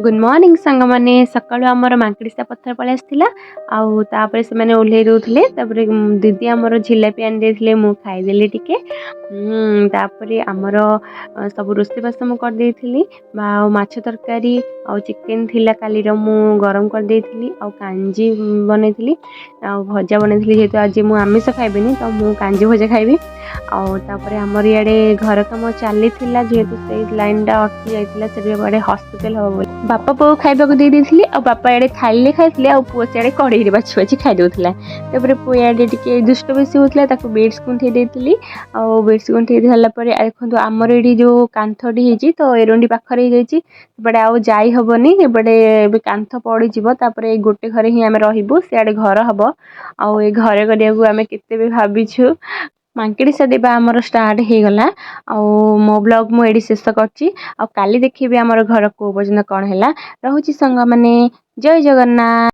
Good morning सांग मैंने सकाळु आमर मांकड़िसा पत्थर पलि आसला आउे से ओह्ल रोले दीदी आमर झिलापी आनी देते मुझे खाईदेली टिके आमर सब रोषेबास मुझे माछ तरकारी आ चिकेन थिला काली मु गरम कर देती कांजी बनई भजा बनई जेहेतु आज मुझे आमिष खाइबेनी तो मुझे कांजी भजा खाइबी आमर इे घर कम चली जेहेतु से लाइन टा अटकी जाइए से हॉस्पिटल हम बापा पुओ खाइबा दे देती बापा इे थाली खाई पुओ सियाड़े कड़े बाछी बाछी खाईदे पुओ इे टे दुष्ट बेसी होता बेड्स कुंठे देती बेड्स कुंठे सारापर देखो आमर ये जो कांथटी होती तो एरंडी पाखे जाइए आउ जाई हबनी एपटे कांथ पड़ीज गोटे घरे ही आम रही सियाड़े घर हम आउ घरे करने के भाविछु मांकड़िसा देवा आमर स्टार्ट हो गला मो ब्लॉग मुझे शेष कर देखी आमर घर को पर्यटन कौन है रोची संग माने जय जगन्नाथ।